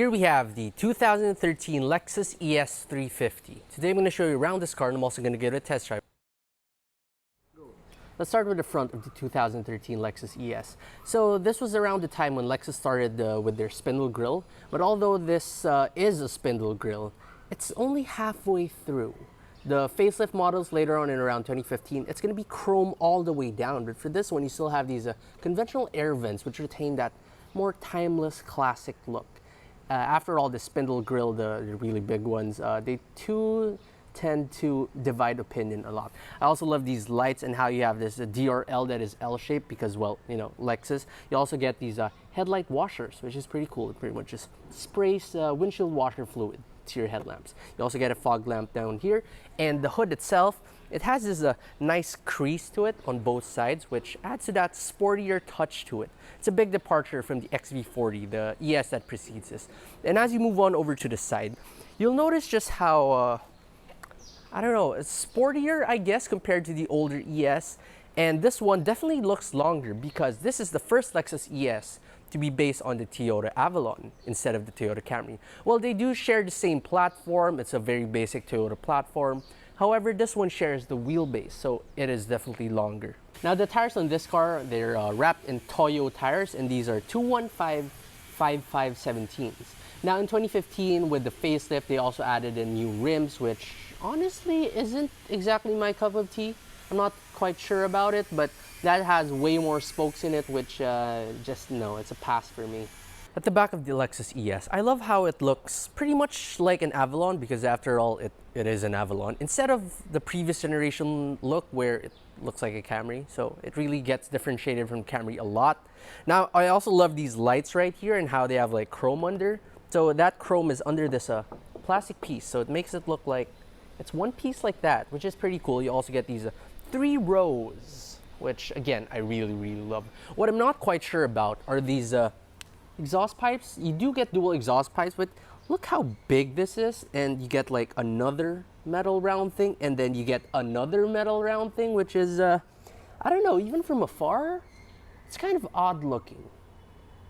Here we have the 2013 Lexus ES 350. Today I'm going to show you around this car and I'm also going to give it a test drive. Let's start with the front of the 2013 Lexus ES. So this was around the time when Lexus started with their spindle grille, but although this is a spindle grille, it's only halfway through. The facelift models later on in around 2015, it's going to be chrome all the way down, but for this one you still have these conventional air vents which retain that more timeless classic look. After all, the spindle grille, the really big ones, they too tend to divide opinion a lot. I also love these lights and how you have this DRL that is L-shaped because, well, you know, Lexus. You also get these headlight washers, which is pretty cool. It pretty much just sprays windshield washer fluid to your headlamps. You also get a fog lamp down here, and the hood itself, it has this nice crease to it on both sides, which adds to that sportier touch to it. It's a big departure from the XV40, the ES that precedes this. And as you move on over to the side, you'll notice just how, I don't know, it's sportier, I guess, compared to the older ES. And this one definitely looks longer because this is the first Lexus ES to be based on the Toyota Avalon instead of the Toyota Camry. Well, they do share the same platform. It's a very basic Toyota platform. However, this one shares the wheelbase, so it is definitely longer. Now, the tires on this car, they're wrapped in Toyo tires, and these are 215 5517s. Now, in 2015, with the facelift, they also added in new rims, which honestly isn't exactly my cup of tea. I'm not quite sure about it, but that has way more spokes in it, which just no, it's a pass for me. At the back of the Lexus ES, I love how it looks pretty much like an Avalon because after all, it is an Avalon. Instead of the previous generation look where it looks like a Camry, so it really gets differentiated from Camry a lot. Now, I also love these lights right here and how they have like chrome under. So that chrome is under this plastic piece, so it makes it look like it's one piece like that, which is pretty cool. You also get these 3 rows, which again, I really love. What I'm not quite sure about are these exhaust pipes. You do get dual exhaust pipes, but look how big this is, and you get like another metal round thing, and then you get another metal round thing, which is I don't know, even from afar it's kind of odd looking.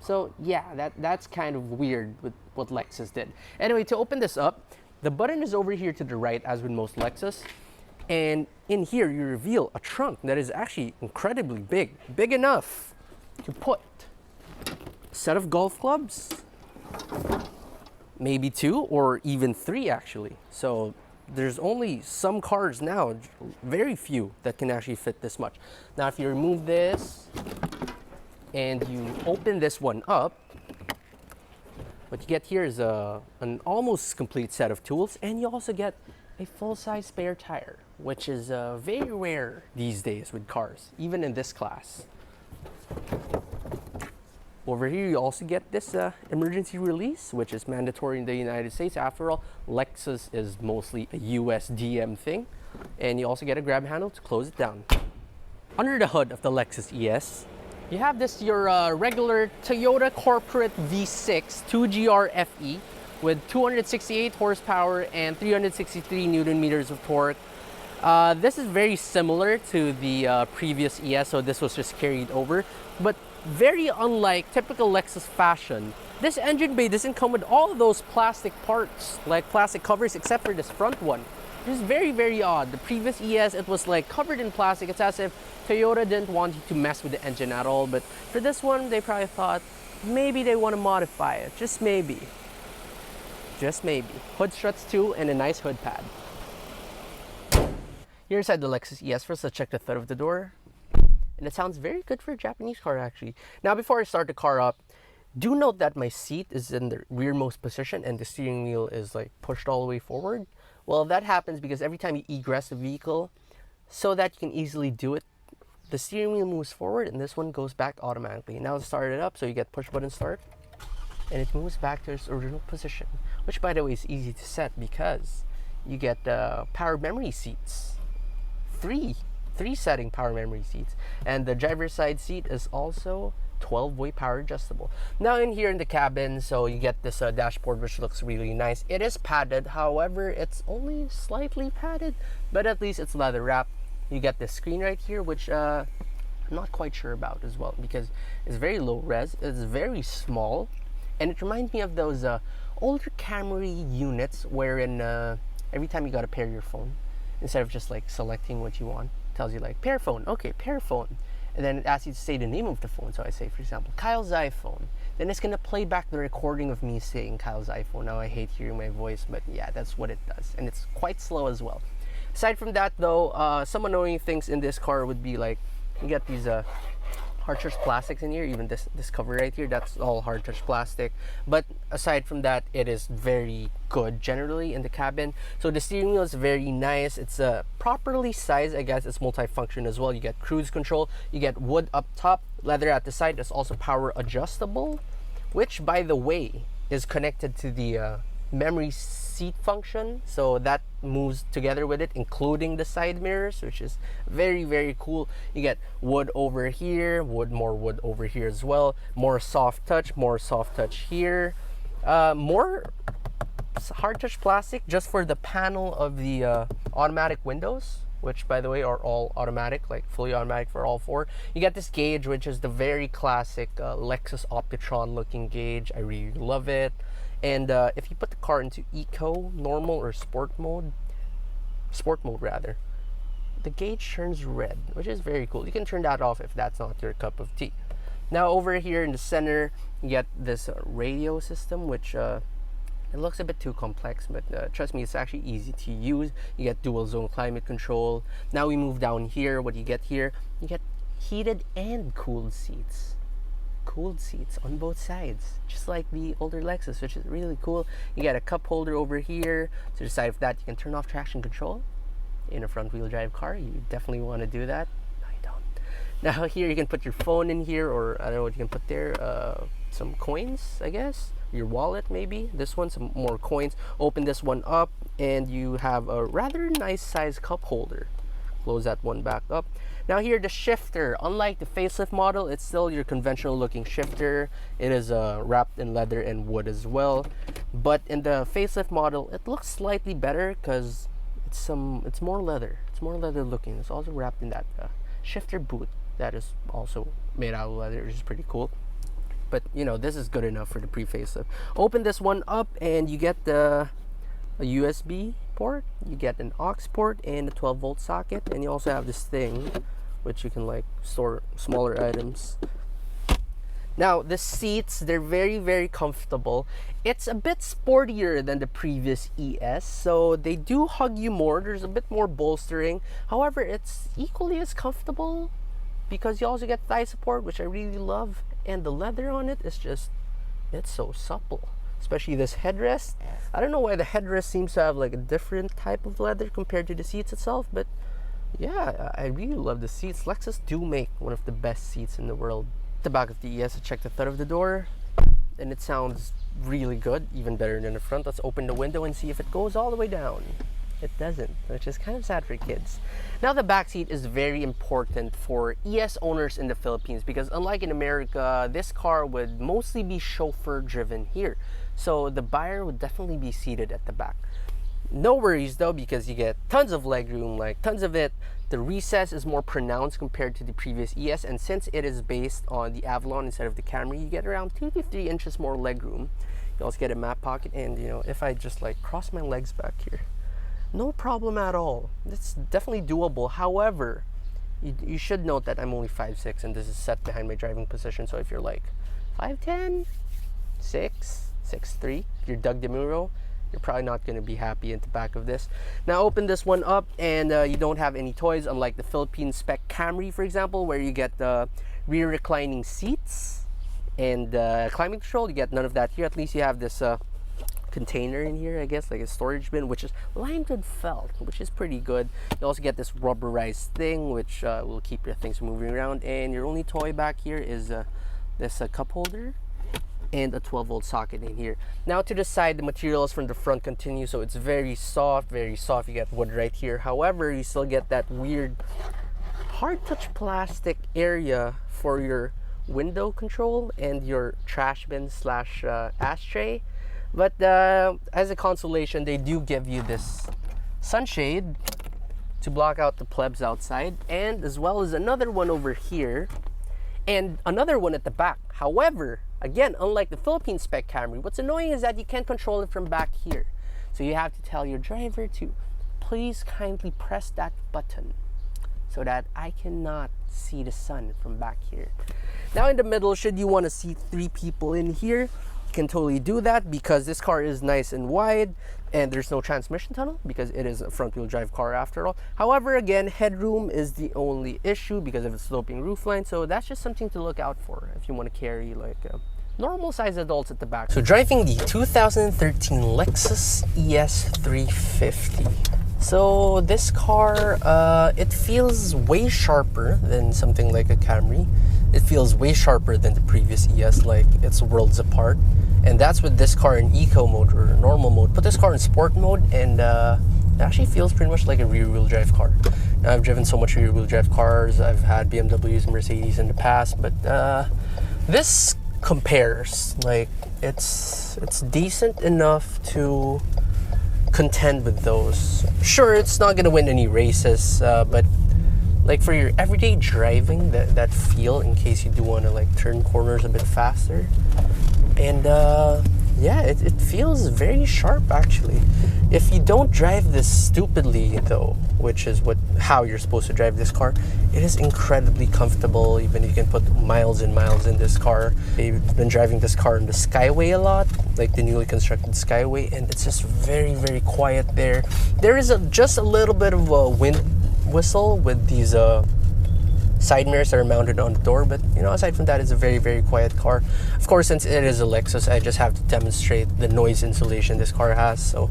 So yeah, that's kind of weird with what Lexus did. Anyway, to open this up, the button is over here to the right, as with most Lexus, and in here you reveal a trunk that is actually incredibly big enough to put a set of golf clubs, maybe 2 or even 3 actually. So there's only some cars now, very few, that can actually fit this much. Now if you remove this and you open this one up, what you get here is an almost complete set of tools, and you also get a full-size spare tire, which is very rare these days with cars, even in this class. Over here, you also get this emergency release, which is mandatory in the United States. After all, Lexus is mostly a US DM thing. And you also get a grab handle to close it down. Under the hood of the Lexus ES, you have this your regular Toyota corporate V6 2GR FE with 268 horsepower and 363 Newton meters of torque. This is very similar to the previous ES, so this was just carried over. But very unlike typical Lexus fashion, this engine bay doesn't come with all of those plastic parts, like plastic covers, except for this front one. This is very odd. The previous ES, it was like covered in plastic. It's as if Toyota didn't want you to mess with the engine at all. But for this one, they probably thought maybe they want to modify it. Just maybe. Just maybe. Hood struts too, and a nice hood pad. Here inside the Lexus ES, first let's check the thud of the door. And it sounds very good for a Japanese car actually. Now before I start the car up, do note that my seat is in the rearmost position and the steering wheel is like pushed all the way forward. Well, that happens because every time you egress the vehicle, so that you can easily do it, the steering wheel moves forward and this one goes back automatically. Now let's start it up, so you get push button start and it moves back to its original position, which by the way is easy to set because you get power memory seats. Three setting power memory seats, and the driver's side seat is also 12-way power adjustable. Now in here in the cabin, so you get this dashboard, which looks really nice. It is padded, however it's only slightly padded, but at least it's leather wrapped. You get this screen right here, which I'm not quite sure about as well because it's very low res, it's very small, And it reminds me of those older Camry units wherein every time you gotta pair your phone, instead of just like selecting what you want, it tells you like pair phone, okay, pair phone. And then it asks you to say the name of the phone. So I say, for example, Kyle's iPhone. Then it's gonna play back the recording of me saying Kyle's iPhone. Now I hate hearing my voice, but yeah, that's what it does. And it's quite slow as well. Aside from that though, some annoying things in this car would be like, you get these hard touch plastics in here. Even this cover right here, that's all hard touch plastic. But aside from that, it is very good generally in the cabin. So the steering wheel is very nice. It's properly sized, I guess. It's multifunction as well. You get cruise control, you get wood up top, leather at the side. It's also power adjustable, which by the way is connected to the memory seat function, so that moves together with it, including the side mirrors, which is very, very cool. You get wood over here, more wood over here as well, more soft touch here, more hard touch plastic just for the panel of the automatic windows, which by the way are all automatic, like fully automatic for all four. You get this gauge, which is the very classic Lexus Optitron looking gauge. I really love it. And if you put the car into eco, normal, or sport mode rather, the gauge turns red, which is very cool. You can turn that off if that's not your cup of tea. Now over here in the center, you get this radio system, which it looks a bit too complex, but trust me, it's actually easy to use. You get dual zone climate control. Now we move down here. What do you get here? You get heated and cooled seats. Cooled seats on both sides, just like the older Lexus, which is really cool. You get a cup holder over here. To the side of that, you can turn off traction control. In a front wheel drive car, you definitely want to do that. No, you don't. Now here you can put your phone in here, or I don't know what you can put there, some coins, I guess, your wallet maybe. This one, some more coins. Open this one up and you have a rather nice size cup holder. Close that one back up. Now here, the shifter, unlike the facelift model, it's still your conventional looking shifter. It is wrapped in leather and wood as well. But in the facelift model, it looks slightly better because it's more leather. It's more leather looking. It's also wrapped in that shifter boot that is also made out of leather, which is pretty cool. But you know, this is good enough for the pre-facelift. Open this one up and you get a USB port, you get an aux port and a 12-volt socket, and you also have this thing which you can like store smaller items. Now the seats, they're very, very comfortable. It's a bit sportier than the previous ES, so they do hug you more. There's a bit more bolstering. However, it's equally as comfortable because you also get thigh support, which I really love, and the leather on it is just, it's so supple. Especially this headrest. I don't know why the headrest seems to have like a different type of leather compared to the seats itself, but yeah, I really love the seats. Lexus do make one of the best seats in the world. At the back of the ES, I checked the thud of the door, and it sounds really good, even better than the front. Let's open the window and see if it goes all the way down. It doesn't, which is kind of sad for kids. Now the back seat is very important for ES owners in the Philippines because unlike in America, this car would mostly be chauffeur driven here. So the buyer would definitely be seated at the back. No worries though, because you get tons of legroom, like tons of it. The recess is more pronounced compared to the previous ES, and since it is based on the Avalon instead of the Camry, you get around 2 to 3 inches more legroom. You also get a map pocket, and you know, if I just like cross my legs back here, no problem at all. It's definitely doable. However, you should note that I'm only 5'6", and this is set behind my driving position. So if you're like 5'10", 6'3", if you're Doug DeMuro, you're probably not going to be happy at the back of this. Now open this one up and you don't have any toys, unlike the Philippine spec Camry, for example, where you get the rear reclining seats and climate control. You get none of that here. At least you have this container in here, I guess, like a storage bin, which is lined with felt, which is pretty good. You also get this rubberized thing, which will keep your things moving around. And your only toy back here is this cup holder and a 12-volt socket in here. Now to the side, the materials from the front continue, so it's very soft, very soft. You get wood right here. However, you still get that weird hard touch plastic area for your window control and your trash bin slash ashtray. But as a consolation, they do give you this sunshade to block out the plebs outside, and as well as another one over here and another one at the back. However, Again, unlike the Philippine spec Camry, what's annoying is that you can't control it from back here. So you have to tell your driver to please kindly press that button so that I cannot see the sun from back here. Now in the middle, should you want to see 3 people in here, you can totally do that because this car is nice and wide and there's no transmission tunnel because it is a front wheel drive car after all. However, again, headroom is the only issue because of the sloping roofline, so that's just something to look out for if you want to carry like normal size adults at the back. So driving the 2013 Lexus ES 350. So this car, it feels way sharper than something like a Camry. It feels way sharper than the previous ES, like it's worlds apart. And that's with this car in eco mode or normal mode. Put this car in sport mode and it actually feels pretty much like a rear wheel drive car. Now I've driven so much rear wheel drive cars. I've had BMWs and Mercedes in the past, but this compares. Like it's decent enough to contend with those. Sure, it's not gonna win any races, but like for your everyday driving, that feel in case you do want to like turn corners a bit faster. And yeah, it feels very sharp actually. If you don't drive this stupidly though, which is how you're supposed to drive this car, it is incredibly comfortable. Even you can put miles and miles in this car. I've been driving this car in the Skyway a lot, like the newly constructed Skyway, and it's just very, very quiet there. There is just a little bit of a wind whistle with these side mirrors that are mounted on the door, but you know, aside from that, it's a very, very quiet car. Of course, since it is a Lexus, I just have to demonstrate the noise insulation this car has. So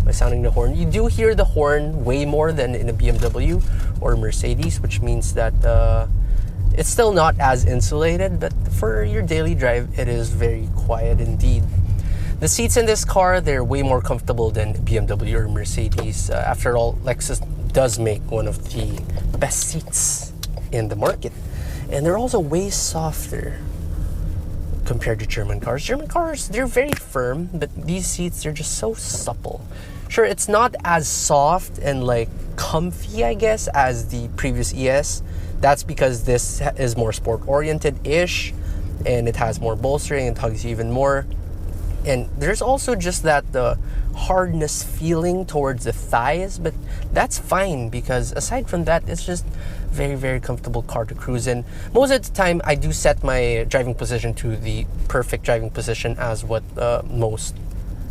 by sounding the horn, you do hear the horn way more than in a BMW or Mercedes, which means that it's still not as insulated, but for your daily drive, it is very quiet indeed. The seats in this car, they're way more comfortable than BMW or Mercedes. After all, Lexus does make one of the best seats in the market, and they're also way softer compared to German cars. German cars, they're very firm, but these seats, they're just so supple. Sure, it's not as soft and like comfy, I guess, as the previous ES. That's because this is more sport oriented-ish, and it has more bolstering and tugs you even more. And there's also just that the hardness feeling towards the thighs, but that's fine because aside from that, it's just very, very comfortable car to cruise in. Most of the time, I do set my driving position to the perfect driving position, as what most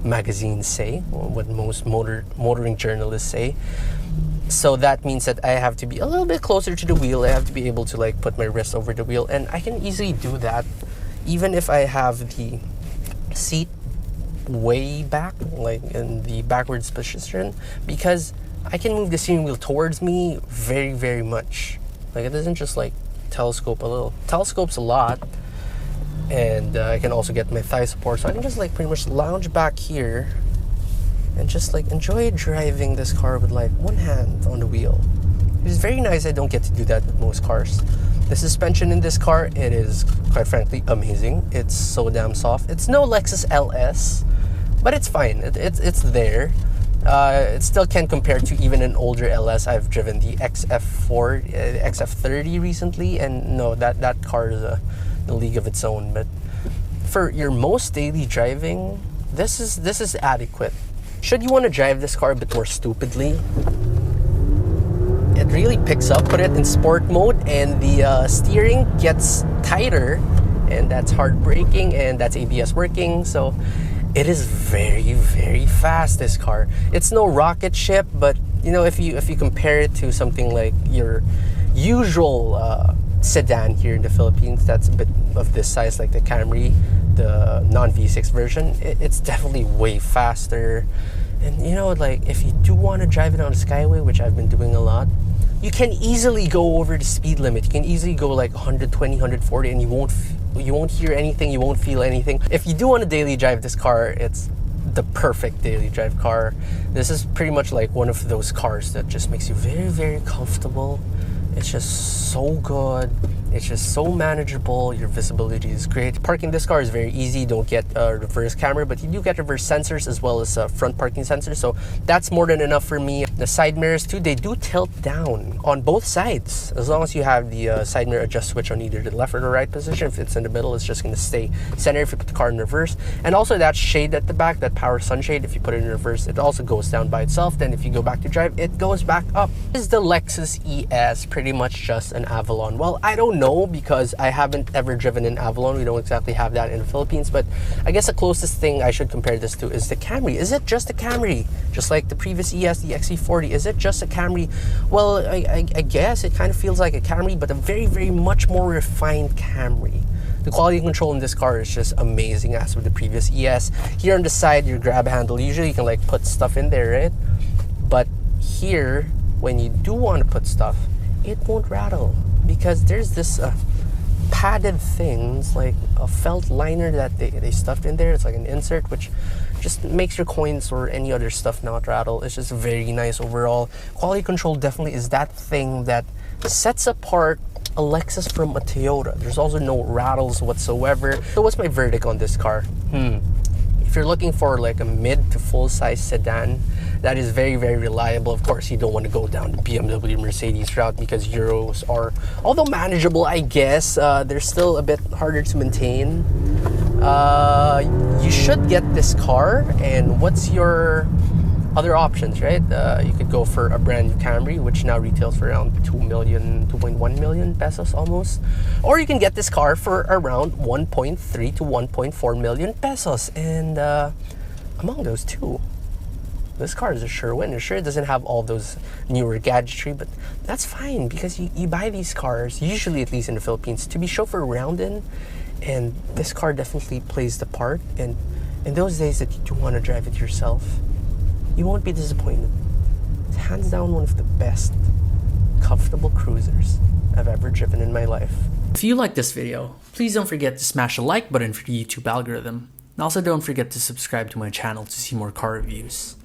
magazines say, or what most motoring journalists say. So that means that I have to be a little bit closer to the wheel. I have to be able to like put my wrist over the wheel, and I can easily do that even if I have the seat way back, like in the backwards position, because I can move the steering wheel towards me very, very much. Like it doesn't just like telescope a little. Telescopes a lot, and I can also get my thigh support, so I can just like pretty much lounge back here and just like enjoy driving this car with like one hand on the wheel. It's very nice. I don't get to do that with most cars. The suspension in this car, it is quite frankly amazing. It's so damn soft. It's no Lexus LS, but it's fine. It's there. It still can't compare to even an older LS. I've driven the XF30 recently, and no, that car is a league of its own. But for your most daily driving, this is adequate. Should you want to drive this car a bit more stupidly, it really picks up. Put it in sport mode, and the steering gets tighter, and that's hard braking, and that's ABS working. So it is very, very fast, this car. It's no rocket ship, but you know, if you compare it to something like your usual sedan here in the Philippines, that's a bit of this size, like the Camry, the non-V6 version, it's definitely way faster. And you know, like if you do want to drive it on a Skyway, which I've been doing a lot, you can easily go over the speed limit. You can easily go like 120, 140, and you won't hear anything, you won't feel anything. If you do want to daily drive this car, it's the perfect daily drive car. This is pretty much like one of those cars that just makes you very, very comfortable. It's just so good. It's just so manageable. Your visibility is great. Parking this car is very easy. You don't get a reverse camera, but you do get reverse sensors as well as front parking sensors. So that's more than enough for me. The side mirrors too, they do tilt down on both sides. As long as you have the side mirror adjust switch on either the left or the right position. If it's in the middle, it's just going to stay center if you put the car in reverse. And also that shade at the back, that power sunshade, if you put it in reverse, it also goes down by itself. Then if you go back to drive, it goes back up. Is the Lexus ES pretty much just an Avalon? Well, I don't know because I haven't ever driven an Avalon. We don't exactly have that in the Philippines, but I guess the closest thing I should compare this to is the Camry. Is it just a Camry? Just like the previous ES, the XC40, is it just a Camry? Well, I guess it kind of feels like a Camry, but a very, very much more refined Camry. The quality control in this car is just amazing as with the previous ES. Here on the side, your grab handle, usually you can like put stuff in there, right? But here, when you do want to put stuff, it won't rattle because there's this padded things like a felt liner that they stuffed in there. It's like an insert which just makes your coins or any other stuff not rattle. It's just very nice overall. Quality control definitely is that thing that sets apart a Lexus from a Toyota. There's also no rattles whatsoever. So what's my verdict on this car? If you're looking for like a mid to full size sedan that is very, very reliable, of course you don't want to go down the BMW Mercedes route because Euros are, although manageable, I guess, they're still a bit harder to maintain. You should get this car. And what's your other options, right? You could go for a brand new Camry, which now retails for around 2.1 million pesos almost. Or you can get this car for around 1.3 to 1.4 million pesos. And among those two, this car is a sure winner. Sure, it doesn't have all those newer gadgetry, but that's fine because you buy these cars, usually at least in the Philippines, to be chauffeured around in. And this car definitely plays the part. And in those days that you do want to drive it yourself, you won't be disappointed. It's hands down one of the best comfortable cruisers I've ever driven in my life. If you like this video, please don't forget to smash the like button for the YouTube algorithm. And also don't forget to subscribe to my channel to see more car reviews.